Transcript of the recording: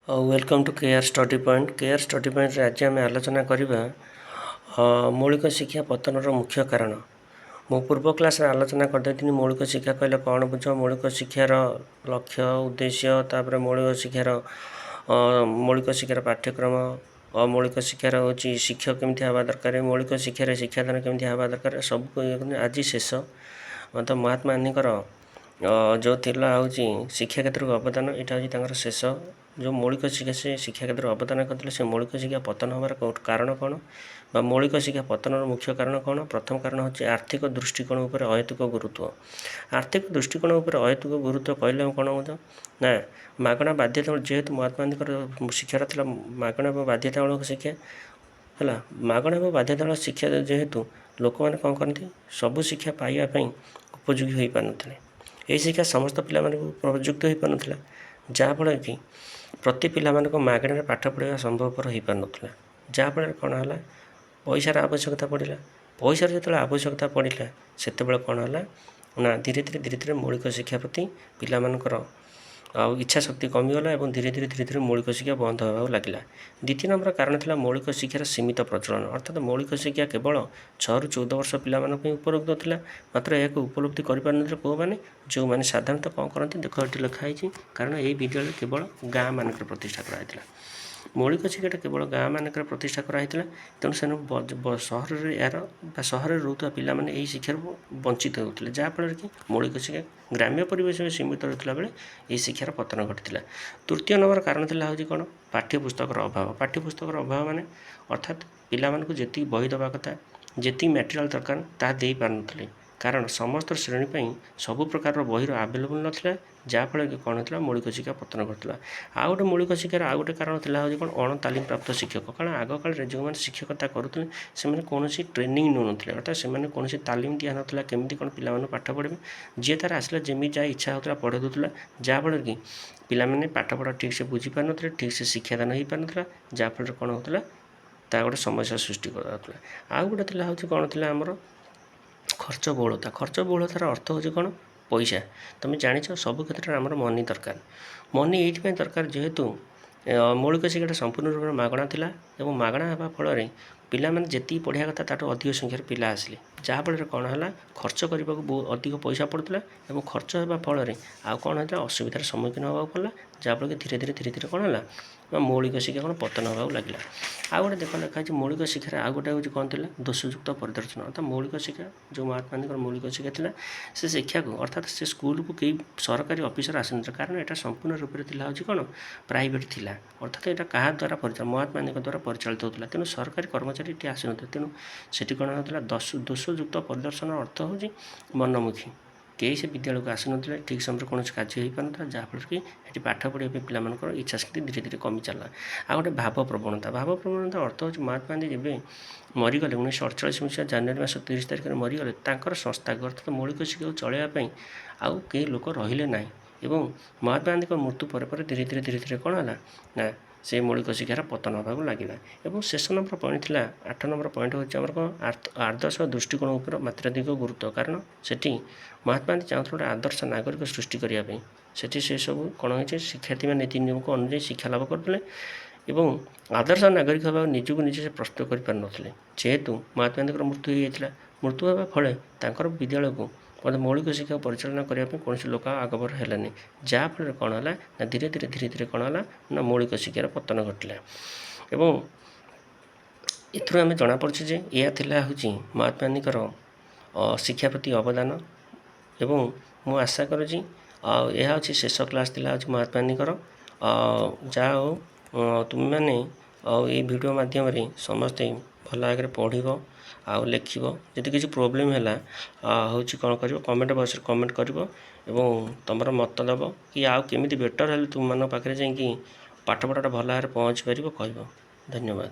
Welcome to KR study point. KR study point आज आम आलोचना करवा मौलिक शिक्षा पतनर मुख्य कारण। मो पूर्व क्लास आलोचना करदे मौलिक शिक्षा कहले कौन बुझ, मौलिक शिक्षार लक्ष्य उद्देश्य, तापर मौलिक शिक्षार पाठ्यक्रम, अमौलिक शिक्षार हूँ शिक्षक केमती हवा दरकार, मौलिक शिक्षार शिक्षादान केमती हवा दरकार, सब आज शेष तो महात्मा गांधीकर जो थिला हूँ शिक्षा क्षेत्र को अवदान यहाँ हूँ शेष जो मौलिक शिक्षा से शिक्षा क्षेत्र में अवदान करते से मौलिक शिक्षा पतन हमार कारण कौन बा मौलिक शिक्षा पतन मुख्य कारण कौन। प्रथम कारण हूँ आर्थिक दृष्टिकोण उपर अहेतुक गुरुत्व। आर्थिक दृष्टिकोण उपर अहेतुक गुरुत्व कहले कौन हो ना मागणा बाध्यता जेहेतु महात्मा गांधी शिक्षार था मागणा बाध्यतामूलक शिक्षा है। मागणा बाध्यतामूलक शिक्षा जेहेतु लोक मैंने कौन करती सबू शिक्षा पाइबापी उपयोगी हो पार ना यही शिक्षा समस्त पिला प्रयुक्त हो पार ना जहाँफल कि प्रति पिला मागणार पाठ पढ़ा संभवपर हो पार ना जहाँफल कौन है पैसार आवश्यकता पड़ा पैसार जो आवश्यकता पड़ा से कौन है ना धीरे धीरे मौलिक शिक्षा प्रति पिलामानकर इच्छा शक्ति कमीगला और धीरे धीरे मौलिक शिक्षा बंद होगा लगे। द्वितीय नंबर कारण था मौलिक शिक्षार सीमित प्रचलन अर्थात मौलिक शिक्षा केवल 6 ରୁ 14 वर्ष पिला उपलब्ध था मात्र यह उपलब्धि कर कौ मैंने जो मैंने साधारणतः कौन करती देख ये लिखाई कारण यही विद्यालय केवल गाँ मानक प्रतिष्ठा कराई मौलिक शिक्षाटा केवल गाँ मानक प्रतिष्ठा कराई तेणु से सहर यार सहर रोता पिला माने यही शिक्षार वंचित होते जहाँफल कि मौलिक शिक्षा ग्राम्य परिवेश में सीमित रहा बेले यही शिक्षार पतन घटी। तृतीय नंबर कारण था हूँ कौन पाठ्यपुस्तकर अभाव। पाठ्यपुस्तकर अभाव माने अर्थात पिला मानक जी बही दवा कथा जी मटेरियल दरकार ता दे पार न कारण समस्त श्रेणी सबु प्रकार बहिर आवेलेबल नाला जहाँफल कि कौन होता मौलिक शिक्षा पतन घटला। आउ गोटे मौलिक शिक्षार आउ गोटे कारण था हूँ कौन अणतालीम प्राप्त शिक्षक कारण आग काल जो मैंने शिक्षकता करुले से कौन ट्रेनिंग नौ ना अर्थात से कौन तालीम दि नाला केमी कौन पिला पाठ पढ़े जी तार आसला जमी जहाँ इच्छा होता पढ़े दूसरा जहाँफल कि पिलाने पाठ पढ़ा ठीक से बुझी पार ना ठीक से शिक्षादान हो पार ना जहाँफल कौन होता ता गोटे समस्या सृष्टि कर। आउ गोटे हूँ कौन थी आमर खर्च बहुलता। खर्च बहुलतार अर्थ हूँ कौन पैसा तुम जान सब क्षेत्र में आमर मनी दरकार मनी ये दरकार जेहेतु मौलिक शिक्षा संपूर्ण रूप में मागणा था और मागणा हाँ फल पिला माने जी पढ़ा कथा ताठू अधिक संख्यार पिला आसिले जहाँफल कौन है खर्च करने को बहुत अधिक पैसा पड़ता और खर्च होगा फल आउ कौन होता असुविधार सम्मुखीन होगा पड़ा जहाँफल कि धीरे धीरे कौन है मौलिक शिक्षा कौन पतन होगा लगे। आउ गोटे देख लिखाई मौलिक शिक्षार आउ गोटे हूँ कौन थी दोषयुक्त परिदर्शन अर्थात मौलिक शिक्षा जो महात्मा गांधी मौलिक शिक्षा थी से शिक्षा को अर्थात से स्कूल को कई सरकारी ऑफिसर आसन कारण यहाँ संपूर्ण रूप से हूँ कौन प्राइवेट थिला अर्थात यहाँ क्या द्वारा परिचालित महात्मा गांधी द्वारा परिचालित होता तेणु सरकारी कर्मचारी ये आसन तेणु से कौन होता दोषयुक्त परिदर्शन अर्थ हूँ मनमुखी कई से विद्यालय को आसन ठीक समय कौन कार्य हो पार ना जहाँफल कि ये पाठ पढ़ा पिला इच्छा शक्ति धीरे धीरे कमी चलला। आ गए भाव प्रवणता अर्थ हूँ महात्मा गांधी जब मरीगले 1948 मसीहा जनवरी मास 30 तारिख में मरीगले संस्था अर्थात मौलिक शिक्षा चलवाई आउ कई लोक रहिले ना एवं महात्मा गांधी मृत्यु पर धीरे धीरे कौन है ना से मौलिक शिक्षार पतन होगा लगे। और शेष नंबर पॉइंट थी 8 नंबर पॉइंट हूँ कौन आदर्श दृष्टिकोण उपर मात्राधिक गुरुत्व कारण से महात्मा गांधी चाहते गोटे आदर्श नागरिक सृष्टि करने से सब कौन हो शिक्षार्थी मैंने नीति नियम को अनुଯାयी शिक्षा लाभ करते एवं आदर्श नागरिक होगा निजक निजे से प्रस्तुत कर पार ना जेहेतु महात्मा गांधी मृत्यु हो जाता मृत्यु होगा फल विद्यालय को मौलिक शिक्षा परिचालना करने कौन लोक आगभर है जहाँफल कौन है ना धीरे धीरे कौन है ना मौलिक शिक्षार पतन घटला। एवं एथुर आम जनापड़े यह हूँ महात्मा गांधीकर शिक्षा प्रति अवदान एवं मु आशा करुँची यह हूँ शेष क्लास थी महात्मा गांधीकर जहाँ हो तुम मैंने ये वीडियो माध्यम समस्ते भल आगे पढ़ आउ लिख जदि किसी प्रोब्लेम है हूँ कौन कर कमेंट बॉक्स रे कमेंट कर तुम मत दब कि आउ केमी बेटर है तुम मान पाखे जा पाठ पढ़ाटा भल भाव पहुँच पार कह। धन्यवाद।